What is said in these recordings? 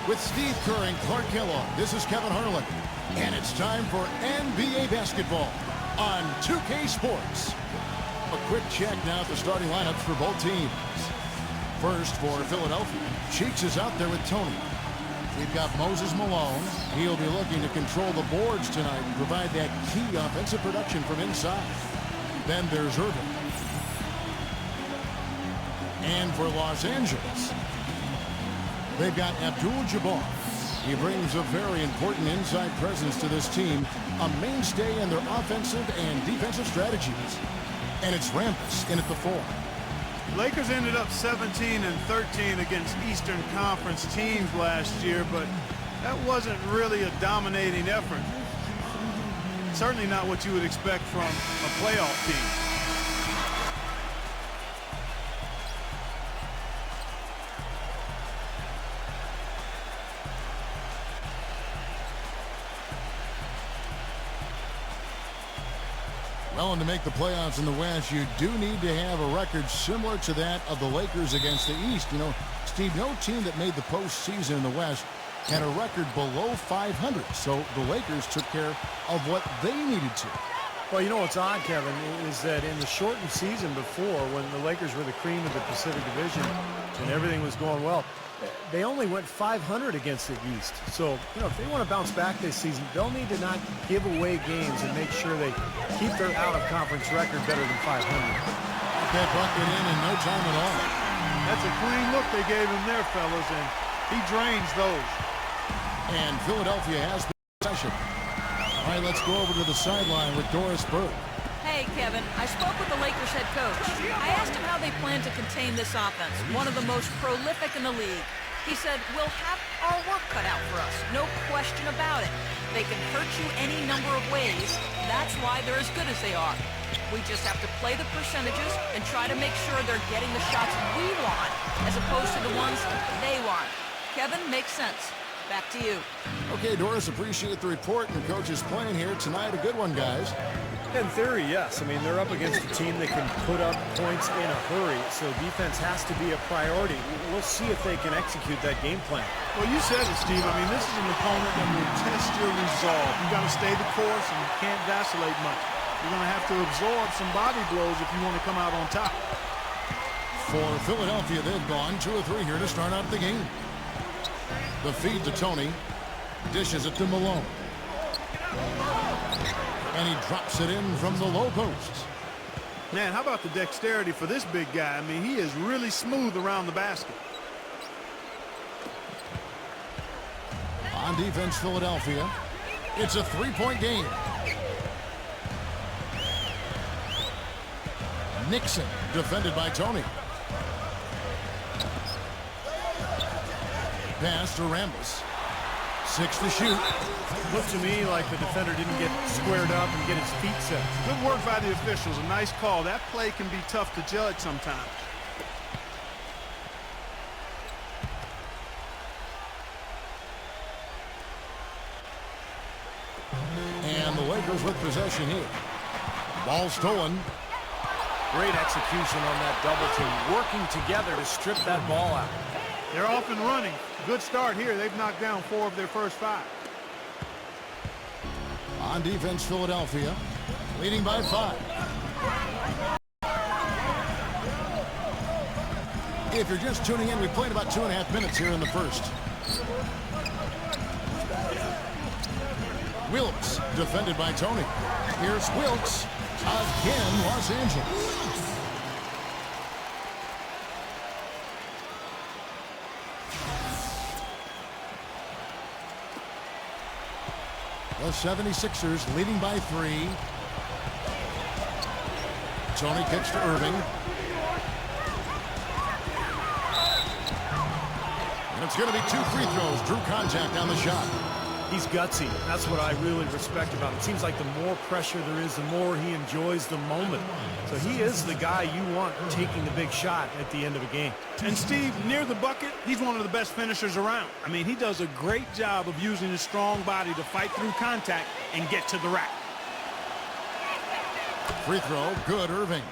With Steve Kerr and Clark Kellogg, this is Kevin Harlan. And it's time for NBA basketball on 2K Sports. A quick check now at the starting lineups for both teams. First for Philadelphia, Cheeks is out there with Tony. We've got Moses Malone. He'll be looking to control the boards tonight and provide that key offensive production from inside. Then there's Irving. And for Los Angeles, they've got Abdul-Jabbar. He brings a very important inside presence to this team, a mainstay in their offensive and defensive strategies. And it's Rambis in at the 4. Lakers ended up 17-13 against Eastern Conference teams last year, but that wasn't really a dominating effort. Certainly not what you would expect from a playoff team. Well, and to make the playoffs in the West, you do need to have a record similar to that of the Lakers against the East. You know, Steve, no team that made the postseason in the West had a record below 500. So the Lakers took care of what they needed to. Well, you know what's odd, Kevin, is that in the shortened season before, when the Lakers were the cream of the Pacific Division and everything was going well, they only went 500 against the East. So, you know, if they want to bounce back this season, they'll need to not give away games and make sure they keep their out-of-conference record better than 500. That bucket in no time at all. That's a clean look they gave him there, fellas, and he drains those. And Philadelphia has possession. All right, let's go over to the sideline with Doris Burke. Hey, Kevin, I spoke with the Lakers head coach. I asked him how they plan to contain this offense, one of the most prolific in the league. He said, we'll have our work cut out for us, no question about it. They can hurt you any number of ways. That's why they're as good as they are. We just have to play the percentages and try to make sure they're getting the shots we want as opposed to the ones they want. Kevin, makes sense. Back to you. Okay, Doris, appreciate the report. And coach is playing here tonight. A good one, guys. In theory, yes. I mean, they're up against a team that can put up points in a hurry, so defense has to be a priority. We'll see if they can execute that game plan. Well, you said it, Steve. I mean, this is an opponent that will test your resolve. You got to stay the course and you can't vacillate much. You're going to have to absorb some body blows if you want to come out on top. For Philadelphia, they've gone 2 or 3 here to start out the game. The feed to Tony. Dishes it to Malone. And he drops it in from the low post. Man, how about the dexterity for this big guy? I mean, he is really smooth around the basket. On defense, Philadelphia. It's a 3-point game. Nixon defended by Tony. Pass to Rambis. 6 to shoot. Looked to me like the defender didn't get squared up and get his feet set. Good work by the officials. A nice call. That play can be tough to judge sometimes. And the Lakers with possession here. Ball stolen. Great execution on that double team, working together to strip that ball out. They're off and running. Good start here. They've knocked down 4 of their first 5. On defense, Philadelphia leading by 5. If you're just tuning in, we played about 2.5 minutes here in the first. Wilkes defended by Tony. Here's Wilkes again, Los Angeles. The 76ers leading by 3. Tony kicks to Irving. And it's going to be 2 free throws. Drew contact on the shot. He's gutsy. That's what I really respect about him. It seems like the more pressure there is, the more he enjoys the moment. So he is the guy you want taking the big shot at the end of a game. And Steve, near the bucket, he's one of the best finishers around. I mean, he does a great job of using his strong body to fight through contact and get to the rack. Free throw, good, Irving.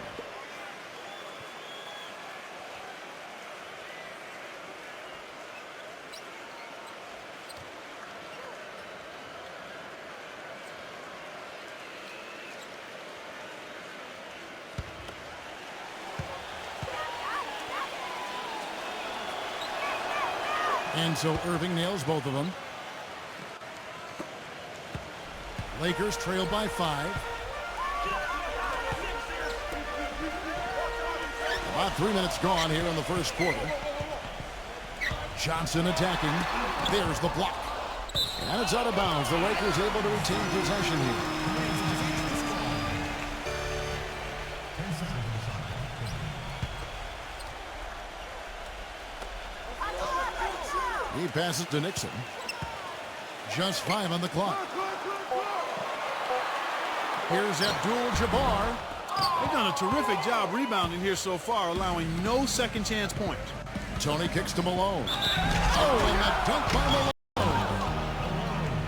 And so Irving nails both of them. Lakers trail by 5. About 3 minutes gone here in the first quarter. Johnson attacking. There's the block. And it's out of bounds. The Lakers able to retain possession here. He passes to Nixon. Just 5 on the clock. Here's Abdul-Jabbar. They've done a terrific job rebounding here so far, allowing no second chance points. Tony kicks to Malone. Oh, and the dunk by Malone.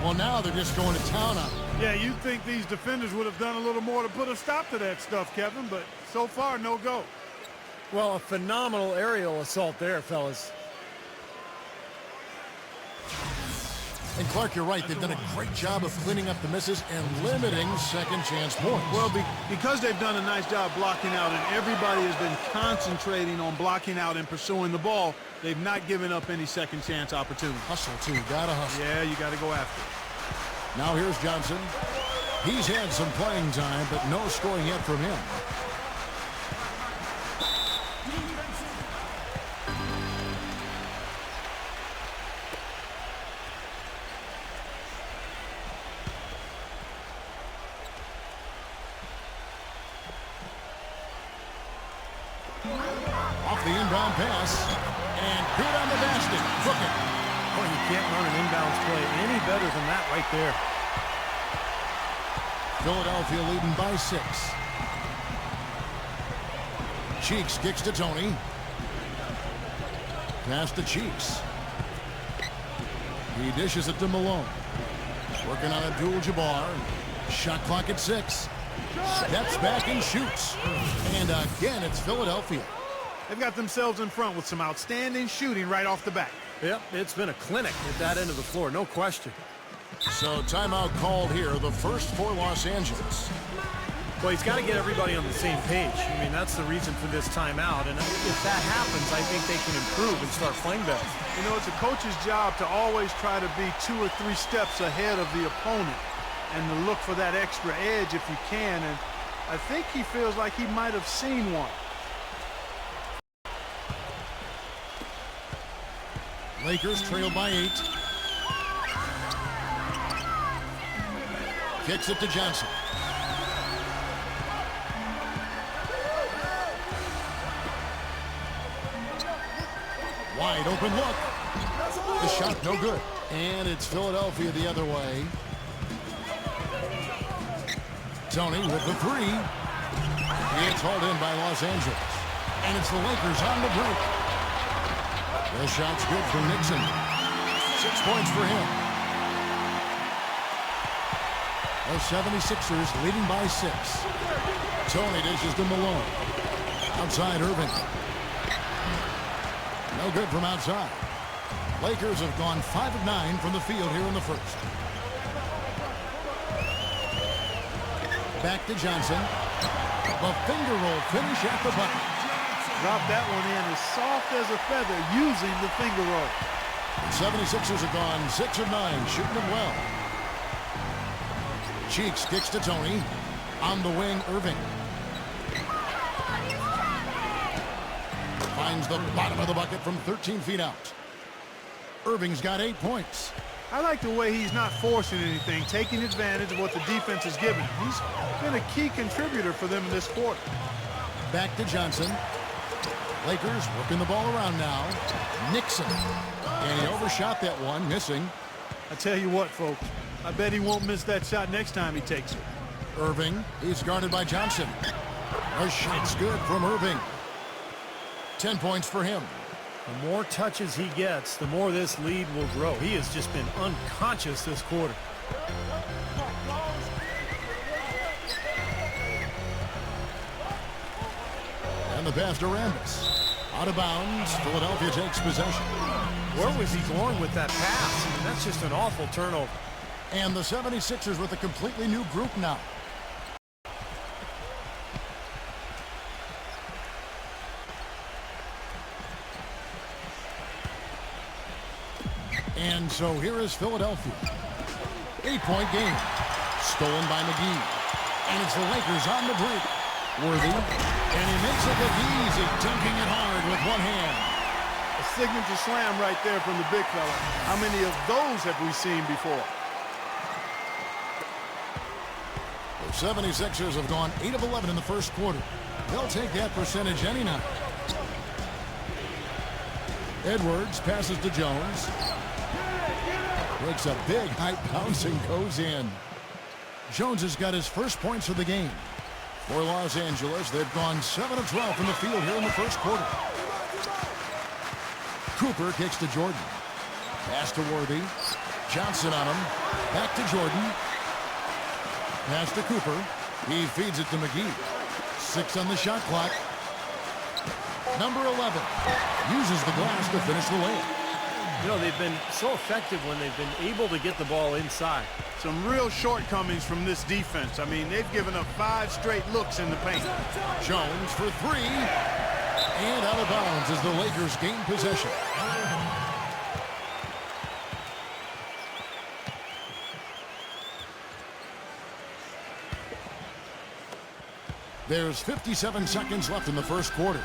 Well, now they're just going to town on him. Yeah, you'd think these defenders would have done a little more to put a stop to that stuff, Kevin, but so far, no go. Well, a phenomenal aerial assault there, fellas. And Clark, you're right. They've done a great job of cleaning up the misses and limiting second chance points. Well, because they've done a nice job blocking out and everybody has been concentrating on blocking out and pursuing the ball, they've not given up any second chance opportunity. Hustle, too. Gotta hustle. Yeah, you got to go after it. Now here's Johnson. He's had some playing time, but no scoring yet from him. Off the inbound pass, and good on the basket. Hook it. Boy, you can't run an inbounds play any better than that right there. Philadelphia leading by 6. Cheeks kicks to Tony. Pass to Cheeks. He dishes it to Malone. Working on Abdul-Jabbar. Shot clock at 6. Steps back and shoots. And again, it's Philadelphia. They've got themselves in front with some outstanding shooting right off the bat. Yep, it's been a clinic at that end of the floor, no question. So timeout called here, the first for Los Angeles. Well, he's got to get everybody on the same page. I mean, that's the reason for this timeout. And if that happens, I think they can improve and start playing better. You know, it's a coach's job to always try to be 2 or 3 steps ahead of the opponent and to look for that extra edge if you can. And I think he feels like he might have seen one. Lakers trail by 8. Kicks it to Johnson. Wide open look. The shot no good. And it's Philadelphia the other way. Tony with the 3. It's hauled in by Los Angeles. And it's the Lakers on the break. The shot's good from Nixon. 6 points for him. The 76ers leading by 6. Tony dishes to Malone. Outside Irving. No good from outside. Lakers have gone 5 of 9 from the field here in the first. Back to Johnson. The finger roll finish at the bucket. Drop that one in as soft as a feather using the finger roll. The 76ers have gone 6 of 9, shooting them well. Cheeks kicks to Tony. On the wing, Irving. Finds the bottom of the bucket from 13 feet out. Irving's got 8 points. I like the way he's not forcing anything, taking advantage of what the defense has given him. He's been a key contributor for them in this quarter. Back to Johnson. Lakers working the ball around now. Nixon. And he overshot that one, missing. I tell you what, folks, I bet he won't miss that shot next time he takes it. Irving, he's guarded by Johnson. A shot's good from Irving. 10 points for him. The more touches he gets, the more this lead will grow. He has just been unconscious this quarter. And the pass to Rambis. Out of bounds. Philadelphia takes possession. Where was he going with that pass? I mean, that's just an awful turnover. And the 76ers with a completely new group now. And so here is Philadelphia. 8-point game. Stolen by McGee. And it's the Lakers on the break. Worthy. And he makes it look easy, dunking it hard with one hand. A signature slam right there from the big fella. How many of those have we seen before? The 76ers have gone 8 of 11 in the first quarter. They'll take that percentage any night. Edwards passes to Jones. Makes a big high bounce and goes in. Jones has got his first points of the game. For Los Angeles, they've gone 7 of 12 from the field here in the first quarter. Cooper kicks to Jordan. Pass to Worthy. Johnson on him. Back to Jordan. Pass to Cooper. He feeds it to McGee. 6 on the shot clock. Number 11 uses the glass to finish the layup. You know, they've been so effective when they've been able to get the ball inside. Some real shortcomings from this defense. I mean, they've given up 5 straight looks in the paint. Jones for 3. And out of bounds as the Lakers gain possession. There's 57 seconds left in the first quarter.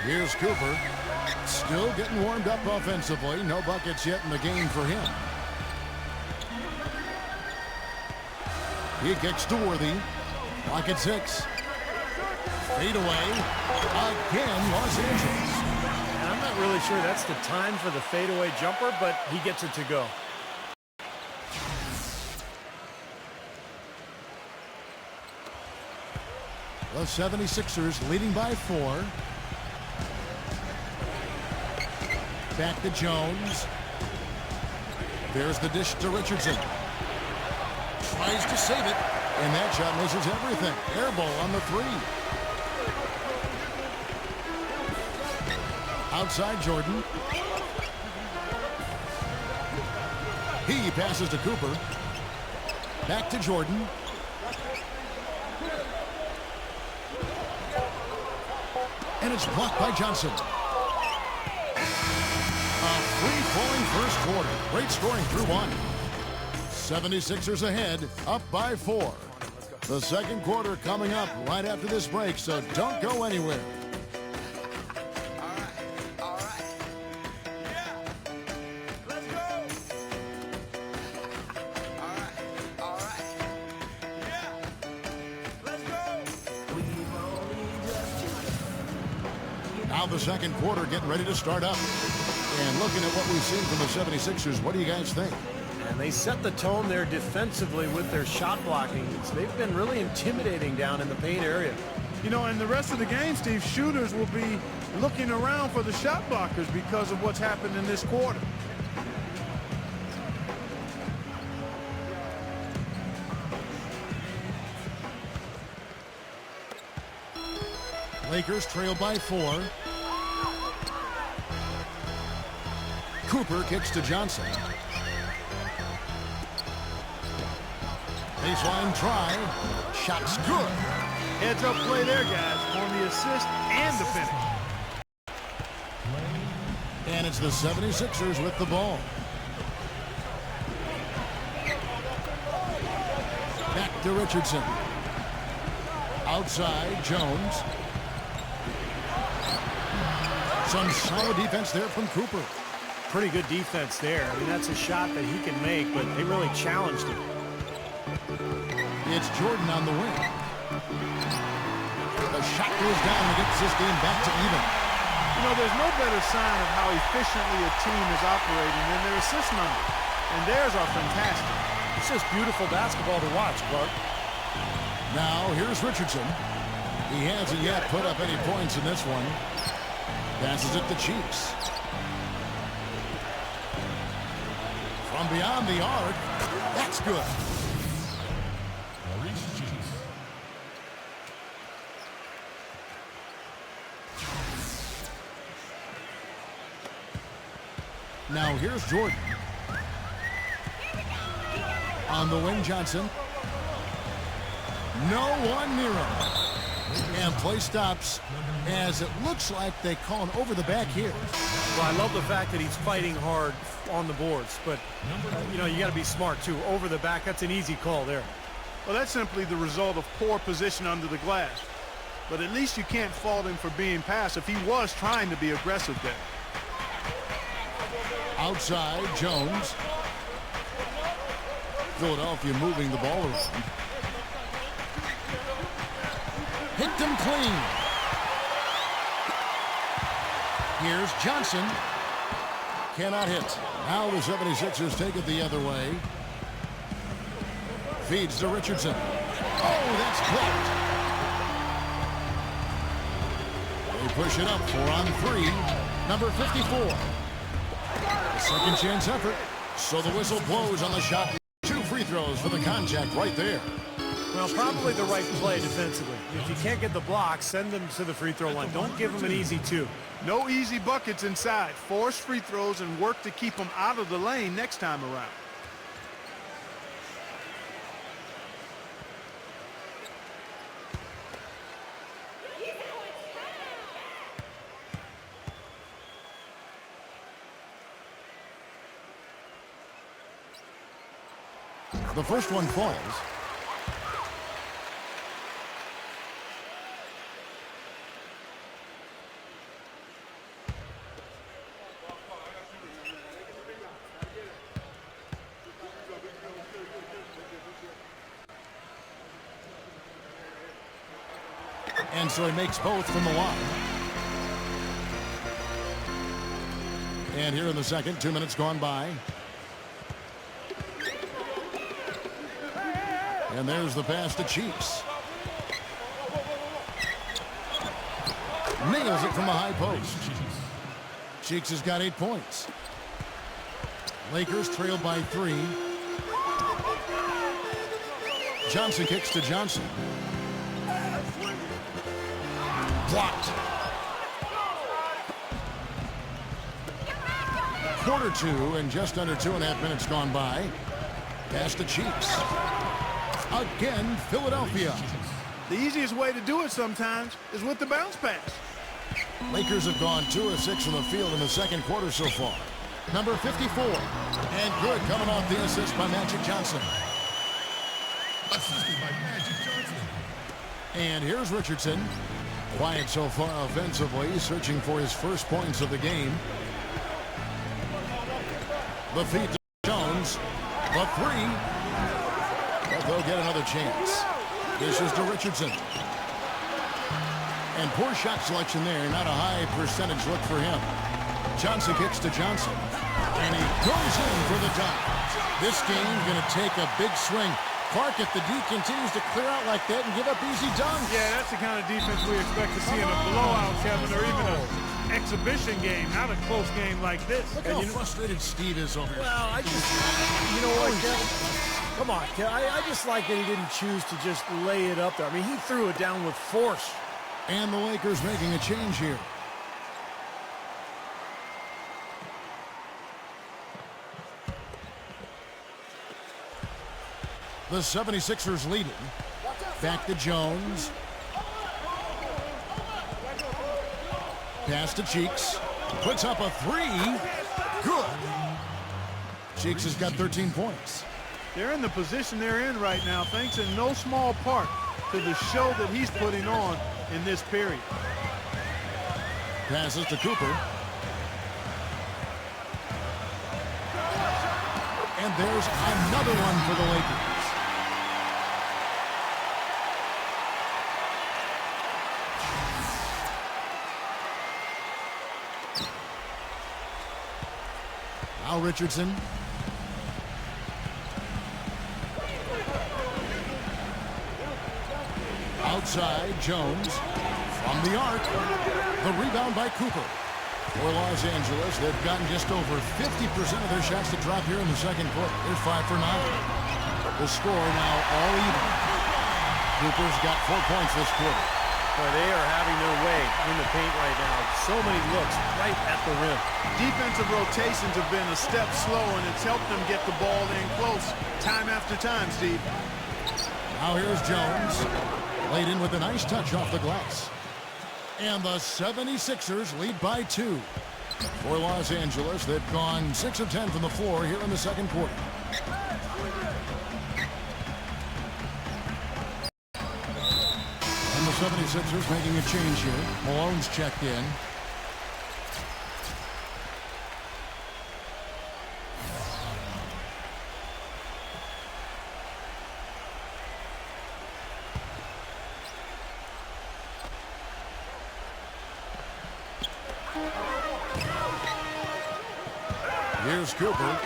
Here's Cooper. Still getting warmed up offensively. No buckets yet in the game for him. He kicks to Worthy. Clock at 6. Fade away. Again, Los Angeles. And I'm not really sure that's the time for the fadeaway jumper, but he gets it to go. The 76ers leading by 4. Back to Jones. There's the dish to Richardson. Tries to save it. And that shot misses everything. Air ball on the 3. Outside Jordan. He passes to Cooper. Back to Jordan. And it's blocked by Johnson. A free-flowing first quarter. Great scoring through 1. 76ers ahead, up by 4. The second quarter coming up right after this break, so don't go anywhere. All right. Yeah. Let's go. All right. Yeah. Let's go. Now the second quarter getting ready to start up. And looking at what we've seen from the 76ers, what do you guys think? And they set the tone there defensively with their shot blocking. They've been really intimidating down in the paint area. You know, in the rest of the game, Steve, shooters will be looking around for the shot blockers because of what's happened in this quarter. Lakers trail by 4. Cooper kicks to Johnson. Baseline try. Shot's good. Heads up play there, guys, on the assist and the finish. And it's the 76ers with the ball. Back to Richardson. Outside, Jones. Some solid defense there from Cooper. Pretty good defense there. I mean, that's a shot that he can make, but they really challenged him. It's Jordan on the wing. The shot goes down and gets this game back to even. You know, there's no better sign of how efficiently a team is operating than their assist numbers. And theirs are fantastic. It's just beautiful basketball to watch, Clark. Now, here's Richardson. He hasn't yet put up any points in this one. Passes it to Cheeks. From beyond the arc, that's good. Now here's Jordan. On the wing, Johnson. No one near him. And play stops as it looks like they call an over the back here. Well, I love the fact that he's fighting hard on the boards, but, you know, you got to be smart, too. Over the back, that's an easy call there. Well, that's simply the result of poor position under the glass. But at least you can't fault him for being passive. He was trying to be aggressive there. Outside, Jones. Philadelphia moving the ball around. Hit them clean. Here's Johnson. Cannot hit. Now the 76ers take it the other way. Feeds to Richardson. Oh, that's blocked. They push it up 4-on-3. Number 54. Second chance effort. So the whistle blows on the shot. 2 free throws for the contact right there. Well, probably the right play defensively. If you can't get the block, send them to the free throw line. Don't give them an easy 2. No easy buckets inside. Force free throws and work to keep them out of the lane next time around. The first one falls. And so he makes both from the line. And here in the second, 2 minutes gone by. And there's the pass to Cheeks. Nails it from the high post. Cheeks has got 8 points. Lakers trailed by 3. Johnson kicks to Johnson. Blocked. Quarter 2 and just under 2.5 minutes gone by. Pass to Cheeks. Again, Philadelphia. The easiest way to do it sometimes is with the bounce pass. Lakers have gone 2 of 6 from the field in the second quarter so far. Number 54. And good coming off the assist by Magic Johnson. Assisted by Magic Johnson. And here's Richardson. Quiet so far offensively, searching for his first points of the game. The feed to Jones. The 3. But they'll get another chance. This is to Richardson. And poor shot selection there. Not a high percentage look for him. Johnson kicks to Johnson. And he goes in for the dunk. This game going to take a big swing. Clark, if the D continues to clear out like that and give up easy dunks. Yeah, that's the kind of defense we expect to see in a blowout, Kevin, or even an exhibition game, not a close game like this. Look how frustrated Steve is over here. Well, I just, you know what, Kevin? Come on, Kevin. I just like that he didn't choose to just lay it up there. I mean, he threw it down with force. And the Lakers making a change here. The 76ers leading. Back to Jones. Pass to Cheeks. Puts up a 3. Good. Cheeks has got 13 points. They're in the position they're in right now, thanks in no small part to the show that he's putting on in this period. Passes to Cooper. And there's another one for the Lakers. Now Richardson. Outside, Jones. From the arc. The rebound by Cooper. For Los Angeles, they've gotten just over 50% of their shots to drop here in the second quarter. They're 5 for 9. The score now all even. Cooper's got 4 points this quarter. Boy, they are having their way in the paint right now. So many looks right at the rim. Defensive rotations have been a step slow, and it's helped them get the ball in close time after time, Steve. Now here's Jones. Laid in with a nice touch off the glass. And the 76ers lead by 2. For Los Angeles, they've gone 6 of 10 from the floor here in the second quarter. And the 76ers making a change here. Malone's checked in. Here's Cooper.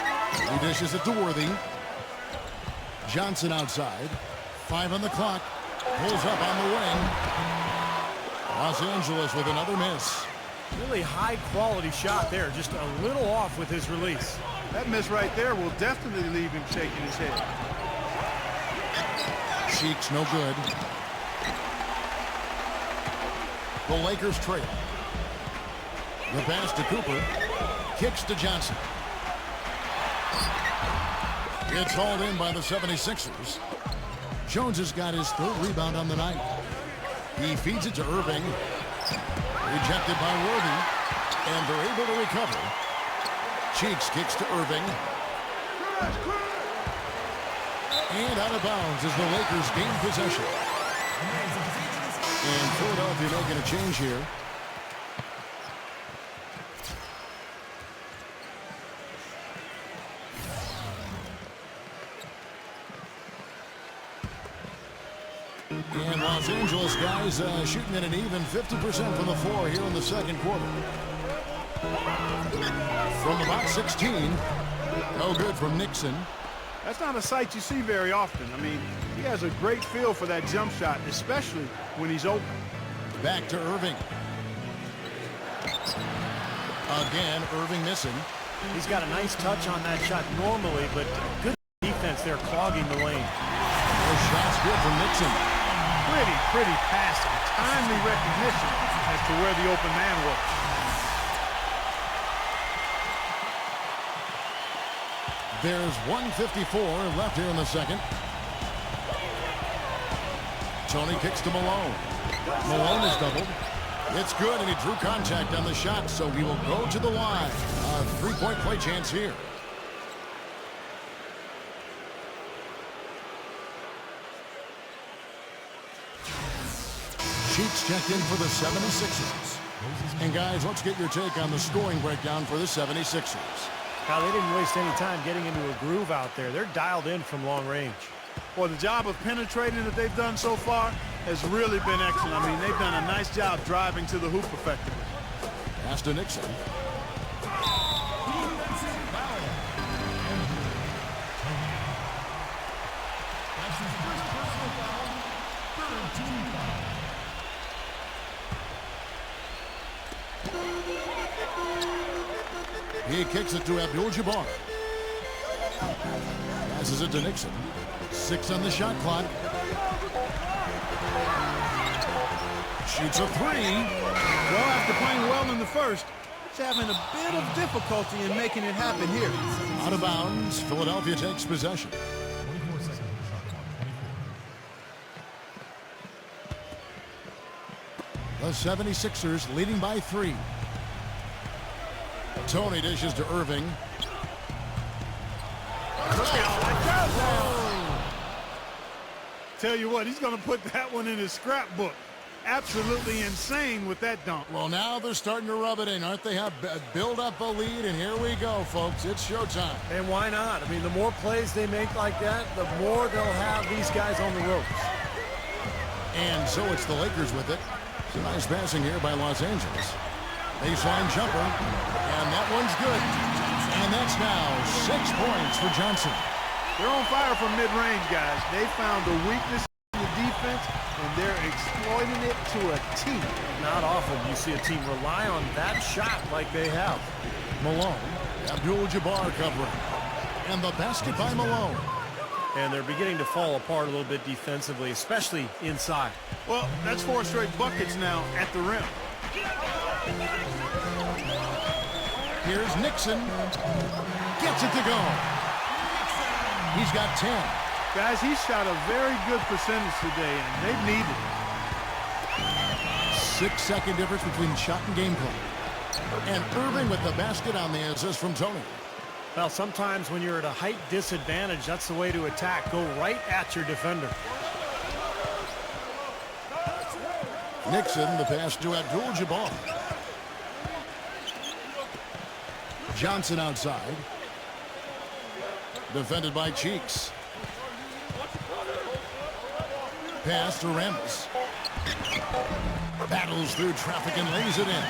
He dishes it to Worthy. Johnson outside. 5 on the clock. Pulls up on the wing. Los Angeles with another miss. Really high-quality shot there. Just a little off with his release. That miss right there will definitely leave him shaking his head. Cheeks no good. The Lakers trail. The pass to Cooper. Kicks to Johnson. It's hauled in by the 76ers. Jones has got his 3rd rebound on the night. He feeds it to Irving. Rejected by Worthy. And they're able to recover. Cheeks kicks to Irving. And out of bounds as the Lakers gain possession. And Philadelphia making a change here. And Los Angeles guys shooting at an even 50% from the floor here in the second quarter. From about 16, no good from Nixon. That's not a sight you see very often. I mean, he has a great feel for that jump shot, especially when he's open. Back to Irving. Again, Irving missing. He's got a nice touch on that shot normally, but good defense there clogging the lane. Those shots good from Nixon. Pretty passing. Timely recognition as to where the open man was. There's 1:54 left here in the second. Tony kicks to Malone. Malone is doubled. It's good, and he drew contact on the shot, so he will go to the line. A 3-point play chance here. Cheeks checked in for the 76ers. And guys, let's get your take on the scoring breakdown for the 76ers. Now, they didn't waste any time getting into a groove out there. They're dialed in from long range. Well, the job of penetrating that they've done so far has really been excellent. I mean, they've done a nice job driving to the hoop effectively. Pass to Nixon. He kicks it to Abdul-Jabbar. Passes it to Nixon. 6 on the shot clock. Shoots a 3. Well, after playing well in the first, he's having a bit of difficulty in making it happen here. Out of bounds. Philadelphia takes possession. The 76ers leading by 3. Tony dishes to Irving. Tell you what, he's going to put that one in his scrapbook. Absolutely insane with that dunk. Well, now they're starting to rub it in, aren't they? Have build up a lead, and here we go, folks. It's showtime. And why not? I mean, the more plays they make like that, the more they'll have these guys on the ropes. And so it's the Lakers with it. It's a nice passing here by Los Angeles. Baseline jumper, and that one's good. And that's now 6 points for Johnson. They're on fire from mid-range, guys. They found a weakness in the defense, and they're exploiting it to a T. Not often you see a team rely on that shot like they have. Malone, Abdul-Jabbar covering. And the basket by Malone. And they're beginning to fall apart a little bit defensively, especially inside. Well, that's 4 straight buckets now at the rim. Here's Nixon. Gets it to go. He's got 10. Guys, he's shot a very good percentage today, and they've needed it. 6-second difference between shot and game clock. And Irving with the basket on the assist from Tony. Well, sometimes when you're at a height disadvantage, that's the way to attack. Go right at your defender. Nixon, the pass to Abdul-Jabbar. Johnson outside. Defended by Cheeks. Pass to Ramos. Battles through traffic and lays it in.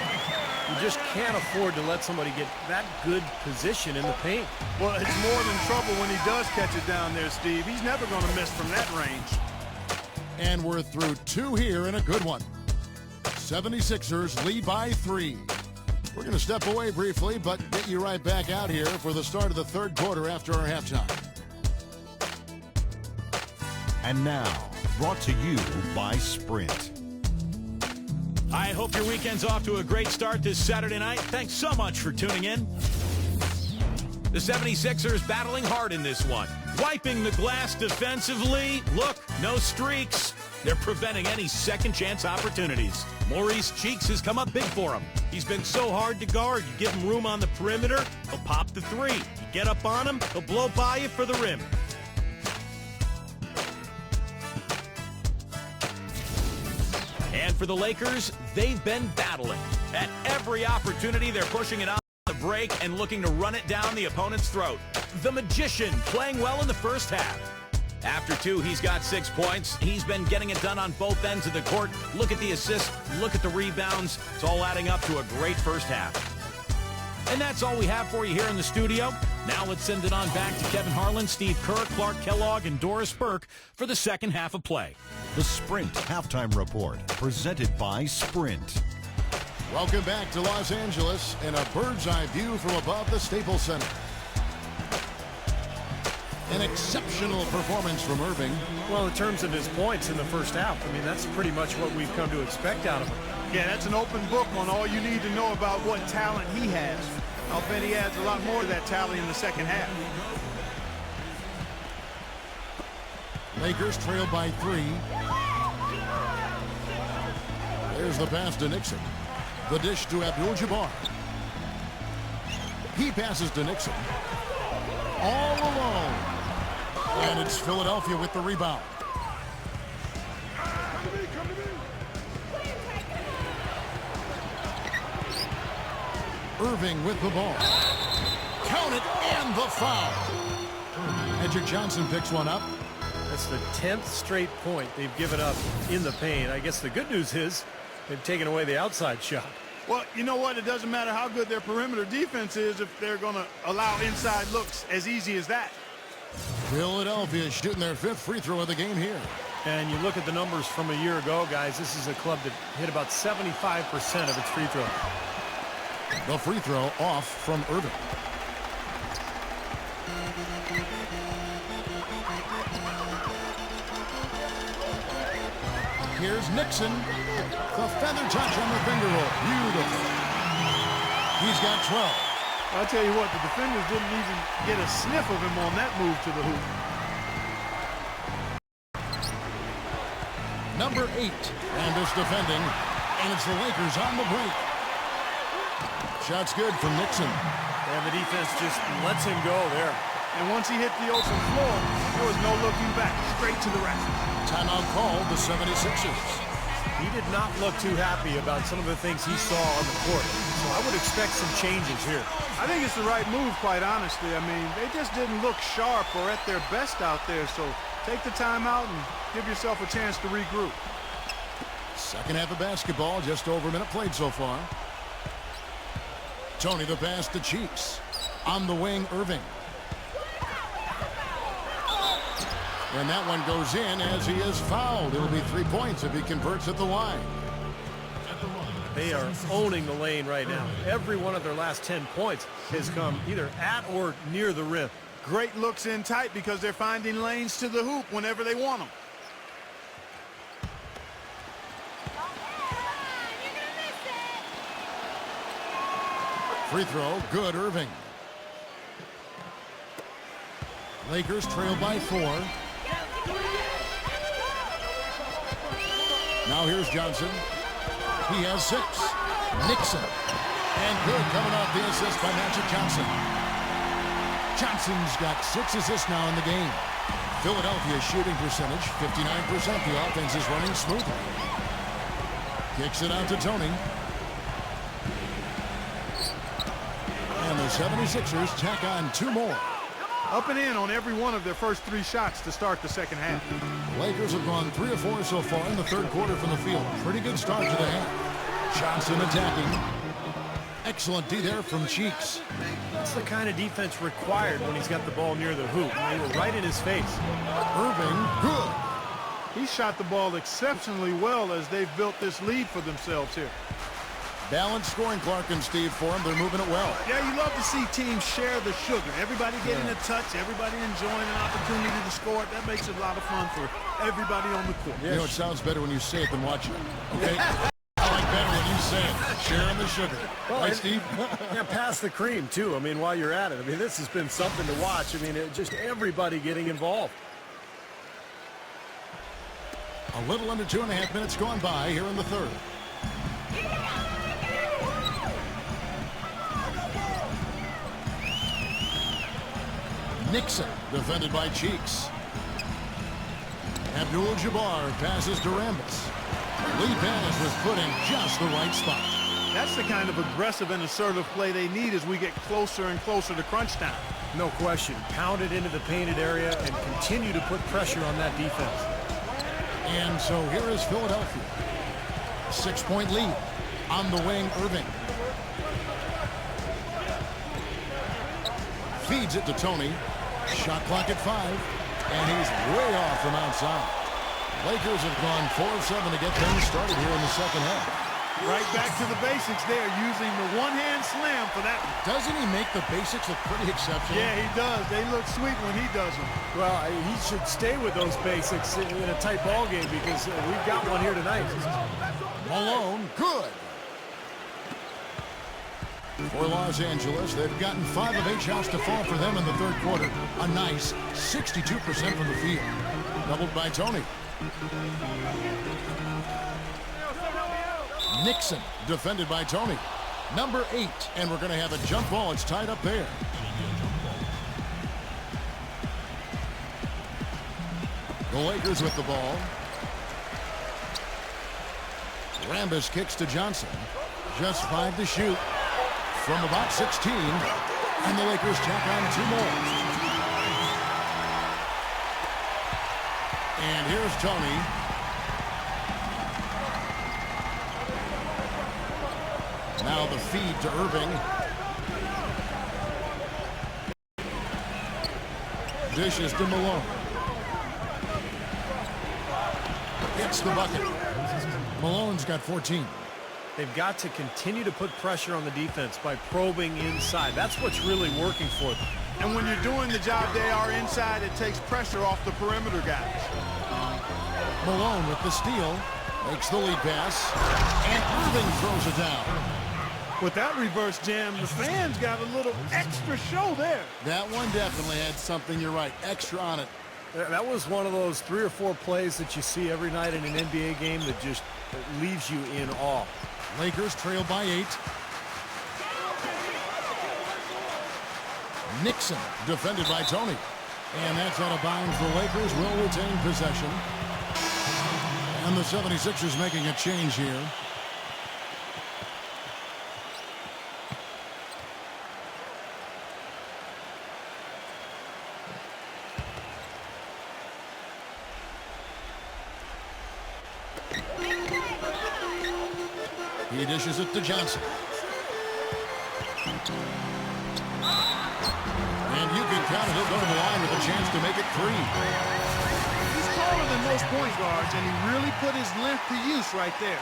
You just can't afford to let somebody get that good position in the paint. Well, it's more than trouble when he does catch it down there, Steve. He's never going to miss from that range. And we're through 2 here in a good one. 76ers lead by 3. We're going to step away briefly, but get you right back out here for the start of the third quarter after our halftime. And now, brought to you by Sprint. I hope your weekend's off to a great start this Saturday night. Thanks so much for tuning in. The 76ers battling hard in this one. Wiping the glass defensively. Look, no streaks. They're preventing any second chance opportunities. Maurice Cheeks has come up big for him. He's been so hard to guard. You give him room on the perimeter, he'll pop the three. You get up on him, he'll blow by you for the rim. And for the Lakers, they've been battling. At every opportunity, they're pushing it on the break and looking to run it down the opponent's throat. The Magician playing well in the first half. After 2, he's got 6 points. He's been getting it done on both ends of the court. Look at the assists, look at the rebounds. It's all adding up to a great first half. And that's all we have for you here in the studio. Now let's send it on back to Kevin Harlan, Steve Kerr, Clark Kellogg, and Doris Burke for the second half of play. The Sprint Halftime Report, presented by Sprint. Welcome back to Los Angeles in a bird's eye view from above the Staples Center. An exceptional performance from Irving. Well, in terms of his points in the first half, I mean, that's pretty much what we've come to expect out of him. Yeah, that's an open book on all you need to know about what talent he has. I'll bet he adds a lot more of that talent in the second half. Lakers trailed by 3. There's the pass to Nixon. The dish to Abdul-Jabbar. He passes to Nixon. All alone. And it's Philadelphia with the rebound. Irving with the ball. Count it, and the foul. Edric Johnson picks one up. That's the 10th straight point they've given up in the paint. I guess the good news is they've taken away the outside shot. Well, you know what? It doesn't matter how good their perimeter defense is if they're going to allow inside looks as easy as that. Philadelphia shooting their 5th free throw of the game here. And you look at the numbers from a year ago, guys, this is a club that hit about 75% of its free throws. The free throw off from Irving. Here's Nixon. The feather touch on the finger roll. Beautiful. He's got 12. I'll tell you what, the defenders didn't even get a sniff of him on that move to the hoop. Number 8. And it's defending. And it's the Lakers on the break. Shot's good from Nixon. And the defense just lets him go there. And once he hit the open floor, there was no looking back. Straight to the rack. Timeout called the 76ers. He did not look too happy about some of the things he saw on the court. So I would expect some changes here. I think it's the right move, quite honestly. I mean, they just didn't look sharp or at their best out there. So take the timeout and give yourself a chance to regroup. Second half of basketball, just over a minute played so far. Tony the pass to Cheeks. On the wing, Irving. And that one goes in as he is fouled. It'll be 3 points if he converts at the line. They are owning the lane right now. Every one of their last 10 points has come either at or near the rim. Great looks in tight because they're finding lanes to the hoop whenever they want them. Free throw, good, Irving. Lakers trail by 4. Now here's Johnson. He has 6. Nixon. And good coming off the assist by Magic Johnson. Johnson's got 6 assists now in the game. Philadelphia's shooting percentage, 59%. The offense is running smoothly. Kicks it out to Tony. And the 76ers tack on 2 more. Up and in on every one of their first 3 shots to start the second half. The Lakers have gone 3 or 4 so far in the third quarter from the field. Pretty good start to the half. Johnson attacking. Excellent D there from Cheeks. That's the kind of defense required when he's got the ball near the hoop. They were right in his face. Irving, good. He shot the ball exceptionally well as they've built this lead for themselves here. Balanced scoring, Clark and Steve, for them. They're moving it well. Yeah, you love to see teams share the sugar. Everybody getting a touch, everybody enjoying an opportunity to score. That makes it a lot of fun for everybody on the court. You know, it sounds better when you say it than watch it. Okay? I like better when you say it. Sharing the sugar. Well, right, Steve? Yeah, pass the cream, too. I mean, while you're at it. I mean, this has been something to watch. I mean, just everybody getting involved. A little under 2.5 minutes gone by here in the third. Nixon, defended by Cheeks. Abdul-Jabbar passes to Rambis. Lee pass was put in just the right spot. That's the kind of aggressive and assertive play they need as we get closer and closer to crunch time. No question. Pound it into the painted area and continue to put pressure on that defense. And so here is Philadelphia. 6-point lead. On the wing, Irving. Feeds it to Tony. Shot clock at 5. And he's way off from outside. Lakers have gone 4 of 7 to get things started here in the second half. Right back to the basics there, using the one-hand slam for that one. Doesn't he make the basics look pretty exceptional? Yeah, he does. They look sweet when he does them. Well, he should stay with those basics in a tight ball game because we've got one here tonight. Malone, good. For Los Angeles, they've gotten 5 of 8 shots to fall for them in the third quarter. A nice 62% from the field. Doubled by Tony. Nixon, defended by Tony. Number 8, and we're going to have a jump ball. It's tied up there. The Lakers with the ball. Rambis kicks to Johnson. Just 5 to shoot from about 16. And the Lakers tack on 2 more. And here's Tony. Now the feed to Irving. Dishes to Malone. Gets the bucket. Malone's got 14. They've got to continue to put pressure on the defense by probing inside. That's what's really working for them. And when you're doing the job they are inside, it takes pressure off the perimeter guys. Malone with the steal. Makes the lead pass. And Irving throws it down. With that reverse jam, the fans got a little extra show there. That one definitely had something, you're right, extra on it. That was one of those 3 or 4 plays that you see every night in an NBA game that just leaves you in awe. Lakers trail by 8. Nixon defended by Tony. And that's out of bounds. The Lakers will retain possession. And the 76ers making a change here. He dishes it to Johnson. And you can count it. He'll go to the line with a chance to make it 3. He's taller than most point guards, and he really put his length to use right there.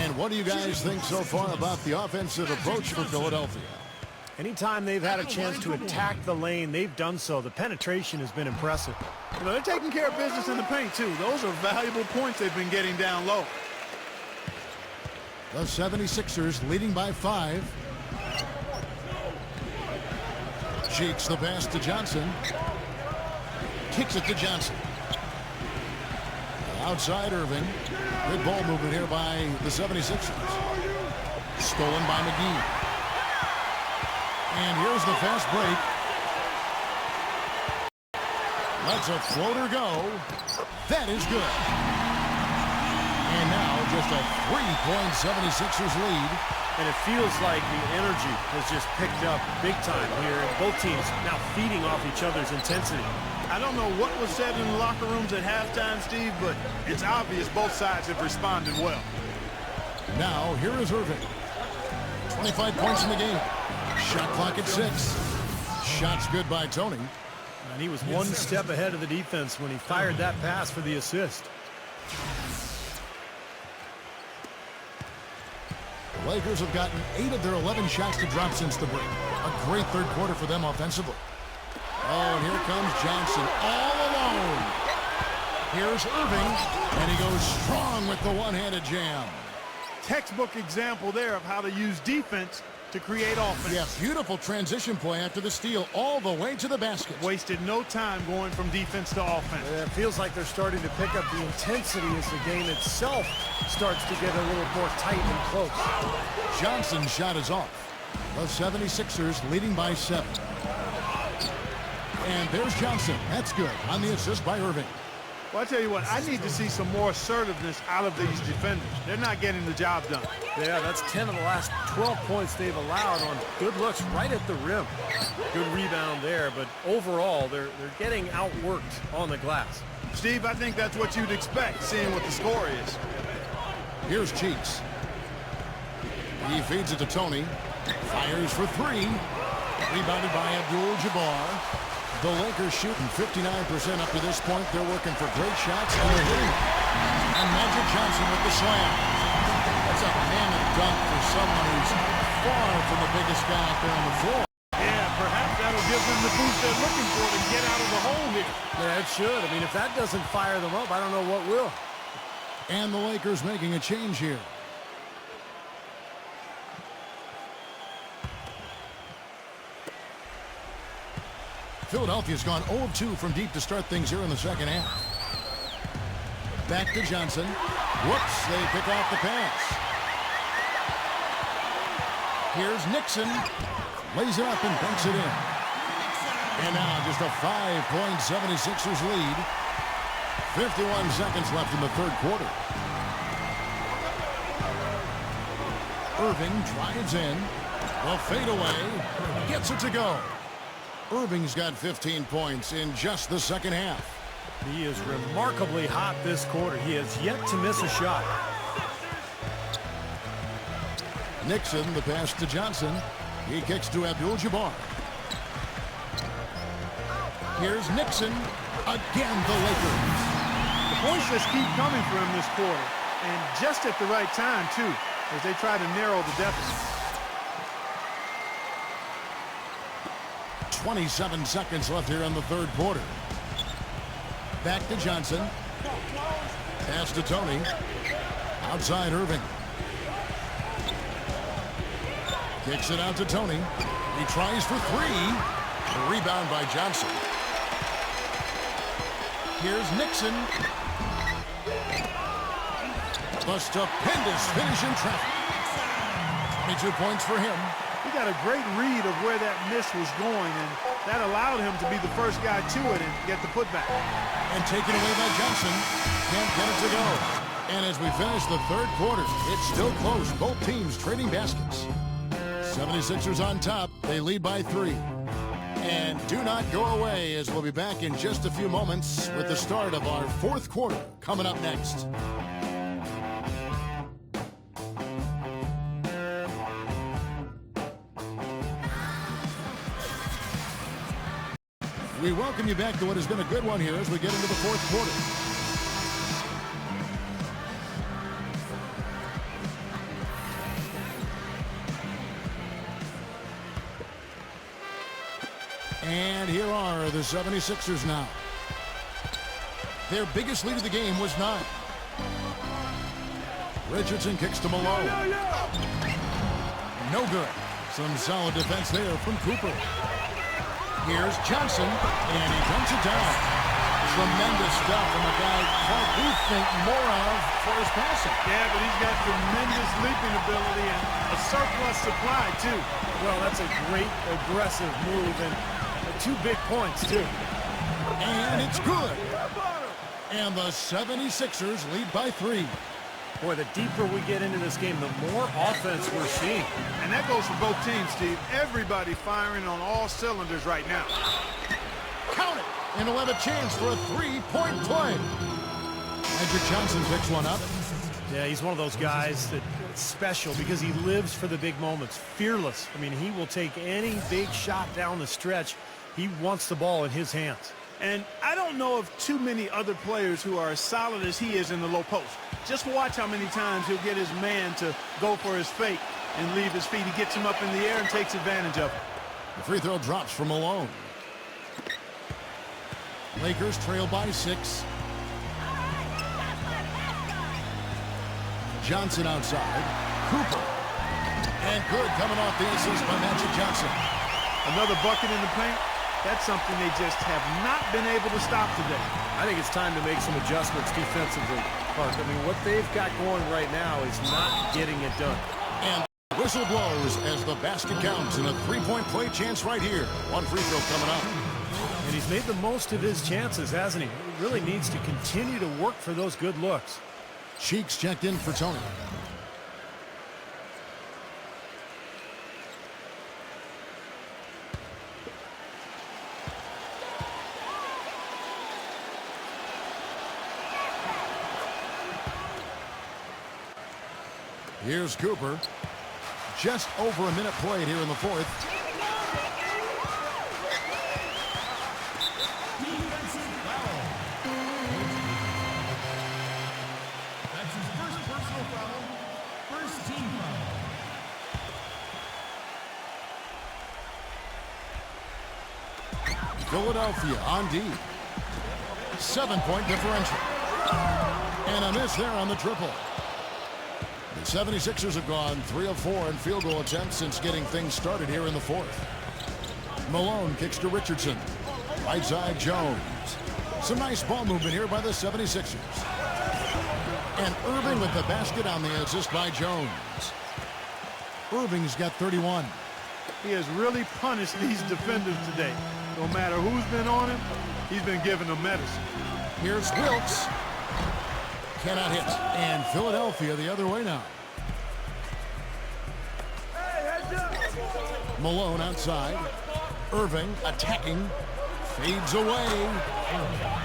And what do you guys think so far about the offensive approach for Philadelphia? Anytime they've had a chance to attack the lane, they've done so. The penetration has been impressive. You know, they're taking care of business in the paint, too. Those are valuable points they've been getting down low. The 76ers leading by 5. Cheeks the pass to Johnson. Kicks it to Johnson. Outside Irving. Good ball movement here by the 76ers. Stolen by McGee. And here's the fast break. Lets a floater go. That is good. And now just a 3-point 76ers lead. And it feels like the energy has just picked up big time here. And both teams now feeding off each other's intensity. I don't know what was said in the locker rooms at halftime, Steve, but it's obvious both sides have responded well. Now, here is Irving. 25 points in the game. Shot clock at 6. Shots good by Tony. And he was one step ahead of the defense when he fired that pass for the assist. The Lakers have gotten 8 of their 11 shots to drop since the break. A great third quarter for them offensively. Oh, and here comes Johnson all alone. Here's Irving, and he goes strong with the one-handed jam. Textbook example there of how to use defense to create offense. Yeah, beautiful transition play after the steal all the way to the basket. Wasted no time going from defense to offense. It feels like they're starting to pick up the intensity as the game itself starts to get a little more tight and close. Johnson's shot is off. The 76ers leading by 7. And there's Johnson. That's good on the assist by Irving. Well, I tell you what, I need to see some more assertiveness out of these defenders. They're not getting the job done. Yeah, that's 10 of the last 12 points they've allowed on good looks right at the rim. Good rebound there, but overall, they're getting outworked on the glass. Steve, I think that's what you'd expect, seeing what the score is. Here's Cheeks. He feeds it to Tony. Fires for 3. Rebounded by Abdul-Jabbar. The Lakers shooting 59% up to this point. They're working for great shots, and they're hitting. And Magic Johnson with the slam. That's a mammoth dunk for someone who's far from the biggest guy out there on the floor. Yeah, perhaps that'll give them the boost they're looking for to get out of the hole here. Yeah, it should. I mean, if that doesn't fire them up, I don't know what will. And the Lakers making a change here. Philadelphia's gone 0 of 2 from deep to start things here in the second half. Back to Johnson. Whoops, they pick off the pass. Here's Nixon. Lays it up and banks it in. And now just a 5-point 76ers lead. 51 seconds left in the third quarter. Irving drives in. The fadeaway. Gets it to go. Irving's got 15 points in just the second half. He is remarkably hot this quarter. He has yet to miss a shot. Nixon, the pass to Johnson. He kicks to Abdul-Jabbar. Here's Nixon. Again, the Lakers. The points just keep coming for him this quarter. And just at the right time, too, as they try to narrow the deficit. 27 seconds left here in the third quarter. Back to Johnson. Pass to Tony. Outside Irving. Kicks it out to Tony. He tries for 3. The rebound by Johnson. Here's Nixon. A stupendous finish in traffic. 22 points for him. He got a great read of where that miss was going, and that allowed him to be the first guy to it and get the putback. And taken away by Johnson. Can't get it to go. And as we finish the third quarter, it's still close. Both teams trading baskets. 76ers on top. They lead by 3. And do not go away, as we'll be back in just a few moments with the start of our fourth quarter coming up next. We welcome you back to what has been a good one here as we get into the fourth quarter. And here are the 76ers now. Their biggest lead of the game was 9. Richardson kicks to Malone. No good. Some solid defense there from Cooper. Here's Johnson, and he dumps it down. Tremendous stuff from a guy Clark we think more of for his passing. Yeah, but he's got tremendous leaping ability and a surplus supply, too. Well, that's a great aggressive move, and 2 big points, too. And it's good. And the 76ers lead by 3. Boy, the deeper we get into this game, the more offense we're seeing. And that goes for both teams, Steve. Everybody firing on all cylinders right now. Count it. And he'll have a chance for a 3-point play. Magic Johnson picks one up. Yeah, he's one of those guys that's special because he lives for the big moments. Fearless. I mean, he will take any big shot down the stretch. He wants the ball in his hands. And I don't know of too many other players who are as solid as he is in the low post. Just watch how many times he'll get his man to go for his fake and leave his feet. He gets him up in the air and takes advantage of it. The free throw drops from Malone. Lakers trail by 6. Johnson outside. Cooper. And good coming off the assist by Magic Johnson. Another bucket in the paint. That's something they just have not been able to stop today. I think it's time to make some adjustments defensively, Park. I mean, what they've got going right now is not getting it done. And whistle blows as the basket counts and a 3-point play chance right here. One free throw coming up. And he's made the most of his chances, hasn't he? He really needs to continue to work for those good looks. Cheeks checked in for Tony. Here's Cooper. Just over a minute played here in the 4th. That's his first personal foul. First team foul. Philadelphia on D. 7-point differential. And a miss there on the triple. The 76ers have gone 3 of 4 in field goal attempts since getting things started here in the 4th. Malone kicks to Richardson. Right side Jones. Some nice ball movement here by the 76ers. And Irving with the basket on the assist by Jones. Irving's got 31. He has really punished these defenders today. No matter who's been on him, he's been giving them medicine. Here's Wilkes. Cannot hit. And Philadelphia the other way now. Malone outside. Irving attacking. Fades away.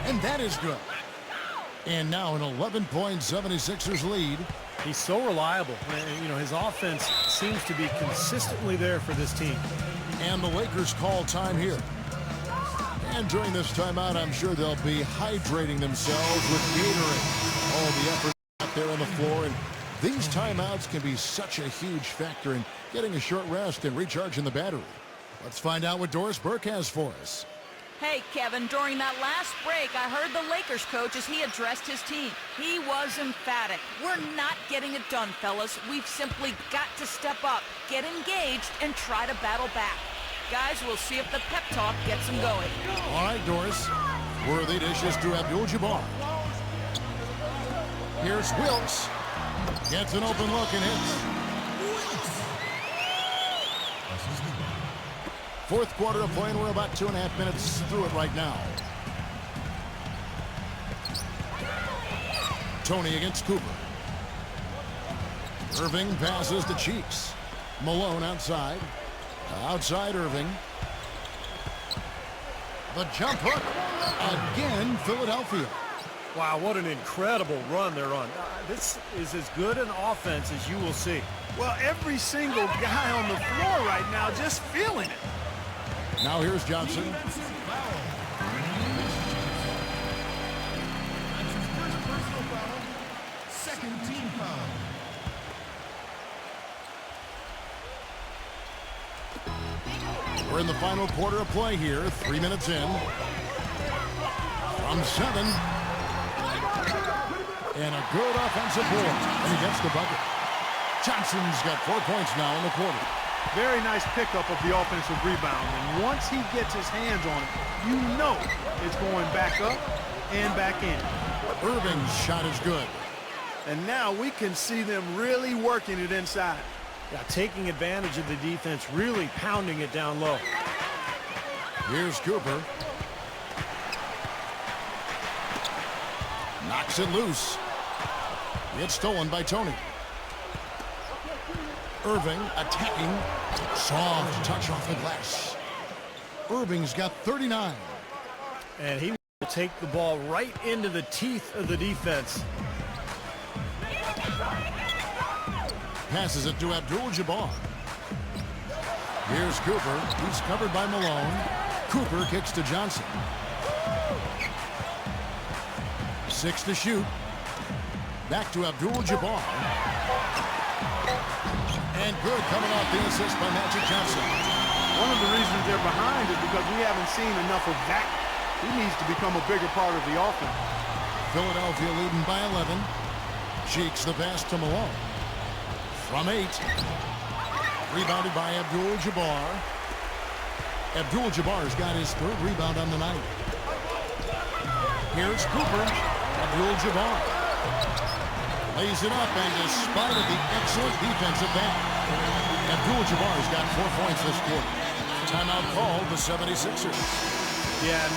And that is good. And now an 11-point 76ers lead. He's so reliable. You know, his offense seems to be consistently there for this team. And the Lakers call time here. And during this timeout, I'm sure they'll be hydrating themselves with Gatorade. All the effort out there on the floor. And these timeouts can be such a huge factor in getting a short rest and recharging the battery. Let's find out what Doris Burke has for us. Hey, Kevin, during that last break, I heard the Lakers coach as he addressed his team. He was emphatic. We're not getting it done, fellas. We've simply got to step up, get engaged, and try to battle back. Guys, we'll see if the pep talk gets them going. All right, Doris. Worthy dishes to Abdul-Jabbar. Here's Wilkes. Gets an open look and hits. Fourth quarter of play, and we're about 2.5 minutes through it right now. Tony against Cooper. Irving passes to Cheeks. Malone outside. Outside Irving. The jump hook. Again, Philadelphia. Wow, what an incredible run they're on. This is as good an offense as you will see. Well, every single guy on the floor right now just feeling it. Now here's Johnson. That's his first personal foul. Second team foul. We're in the final quarter of play here. 3 minutes in. From 7. And a good offensive board. And he gets the bucket. Johnson's got 4 points now in the quarter. Very nice pickup of the offensive rebound. And once he gets his hands on it, you know it's going back up and back in. Irving's shot is good. And now we can see them really working it inside. Yeah, taking advantage of the defense, really pounding it down low. Here's Cooper. Knocks it loose. It's stolen by Tony. Irving attacking. Soft touch off the glass. Irving's got 39. And he will take the ball right into the teeth of the defense. Passes it to Abdul-Jabbar. Here's Cooper. He's covered by Malone. Cooper kicks to Johnson. 6 to shoot. Back to Abdul-Jabbar. And good coming off the assist by Magic Johnson. One of the reasons they're behind is because we haven't seen enough of that. He needs to become a bigger part of the offense. Philadelphia leading by 11. Cheeks the pass to Malone. From 8. Rebounded by Abdul-Jabbar. Abdul-Jabbar's got his 3rd rebound on the night. Here's Cooper. Abdul-Jabbar lays it up, and despite of the excellent defensive back, Abdul-Jabbar's got 4 points this quarter. Timeout called the 76ers. Yeah, and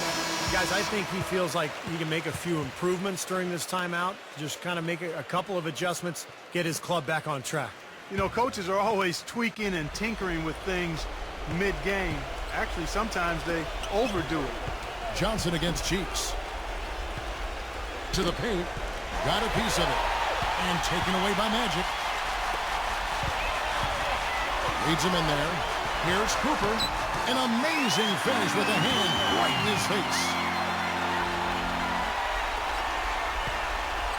guys, I think he feels like he can make a few improvements during this timeout. Just kind of make a couple of adjustments, get his club back on track. You know, coaches are always tweaking and tinkering with things mid-game. Actually, sometimes they overdo it. Johnson against Cheeks. To the paint. Got a piece of it. And taken away by Magic. Leads him in there. Here's Cooper. An amazing finish with a hand right in his face.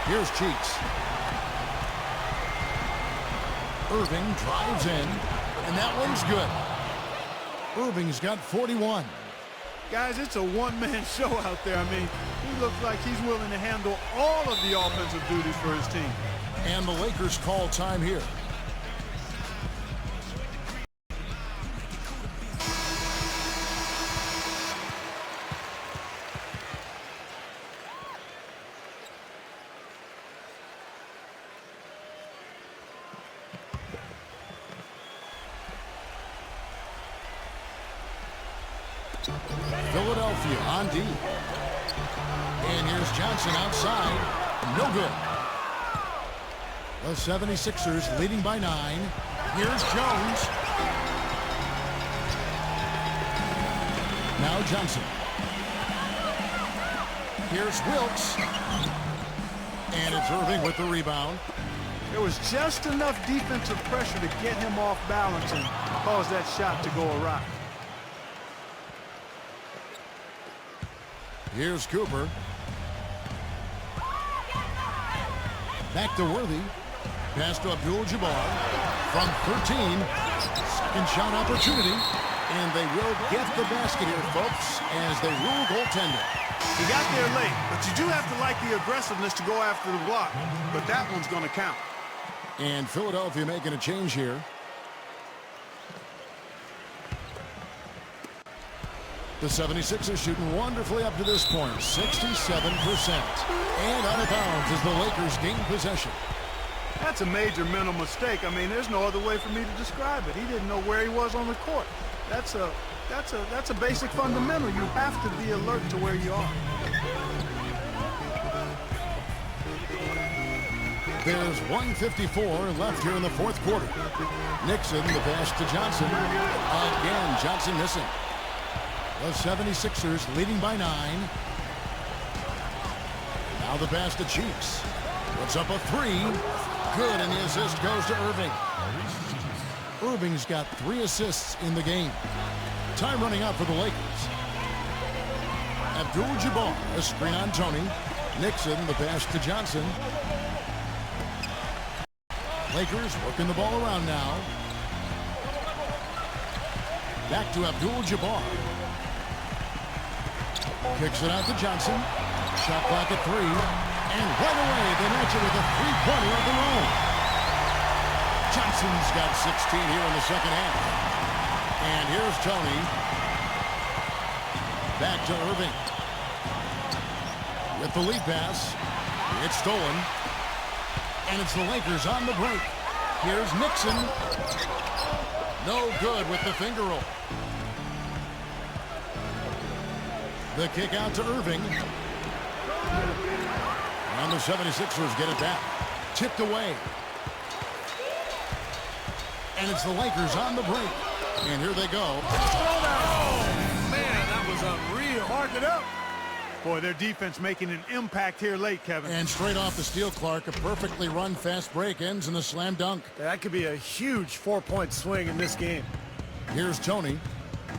Here's Cheeks. Irving drives in. And that one's good. Irving's got 41. Guys, it's a one-man show out there. I mean, he looks like he's willing to handle all of the offensive duties for his team. And the Lakers call time here. Philadelphia on D. And here's Johnson outside. No good. The 76ers leading by 9. Here's Jones. Now Johnson. Here's Wilkes. And it's Irving with the rebound. There was just enough defensive pressure to get him off balance and cause that shot to go awry. Here's Cooper. Back to Worthy. Pass to Abdul-Jabbar. From 13. Second shot opportunity. And they will get the basket here, folks, as they rule goaltender. He got there late, but you do have to like the aggressiveness to go after the block. But that one's going to count. And Philadelphia making a change here. The 76ers shooting wonderfully up to this point, 67%. And out of bounds as the Lakers gain possession. That's a major mental mistake. I mean, there's no other way for me to describe it. He didn't know where he was on the court. That's a basic fundamental. You have to be alert to where you are. There's 1:54 left here in the fourth quarter. Nixon, the pass to Johnson. Again, Johnson missing. The 76ers leading by 9. Now the pass to Cheeks. Puts up a 3. Good, and the assist goes to Irving. Irving's got 3 assists in the game. Time running out for the Lakers. Abdul-Jabbar, a screen on Tony. Nixon, the pass to Johnson. Lakers working the ball around now. Back to Abdul-Jabbar. Kicks it out to Johnson. Shot clock at 3. And right away, they match it with a three-pointer of their own. Johnson's got 16 here in the second half. And here's Tony. Back to Irving. With the lead pass, it's stolen. And it's the Lakers on the break. Here's Nixon. No good with the finger roll. The kick out to Irving. And the 76ers get it back. Tipped away. And it's the Lakers on the break. And here they go. Oh, man, that was unreal. Mark it up. Boy, their defense making an impact here late, Kevin. And straight off the steal, Clark, a perfectly run fast break ends in a slam dunk. That could be a huge 4-point swing in this game. Here's Tony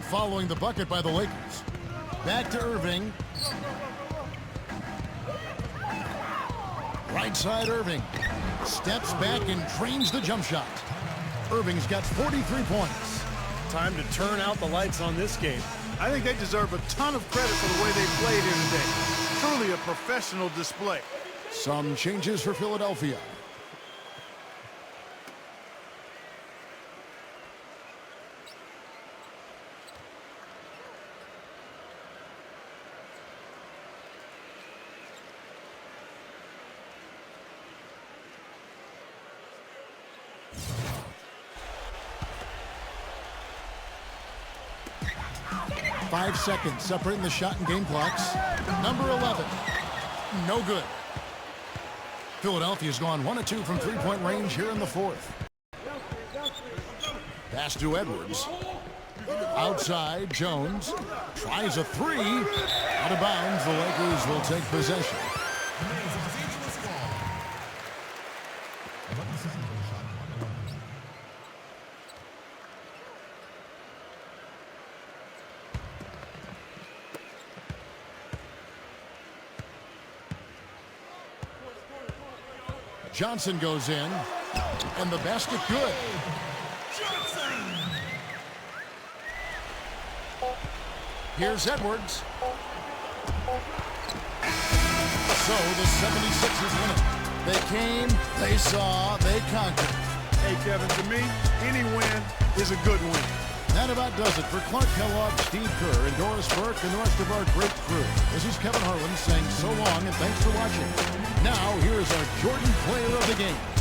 following the bucket by the Lakers. Back to Irving. Right side Irving. Steps back and drains the jump shot. Irving's got 43 points. Time to turn out the lights on this game. I think they deserve a ton of credit for the way they played here today. Truly a professional display. Some changes for Philadelphia. Five seconds separating the shot and game clocks. Number 11. No good. Philadelphia's gone 1 of 2 from three-point range here in the fourth. Pass to Edwards. Outside, Jones tries a three. Out of bounds, the Lakers will take possession. Johnson goes in, and the basket good. Here's Edwards. So the 76ers win it. They came, they saw, they conquered. Hey, Kevin, to me, any win is a good win. That about does it for Clark Kellogg, Steve Kerr, and Doris Burke, and the rest of our great crew. This is Kevin Harlan saying so long and thanks for watching. Now, here is our Jordan Player of the Game.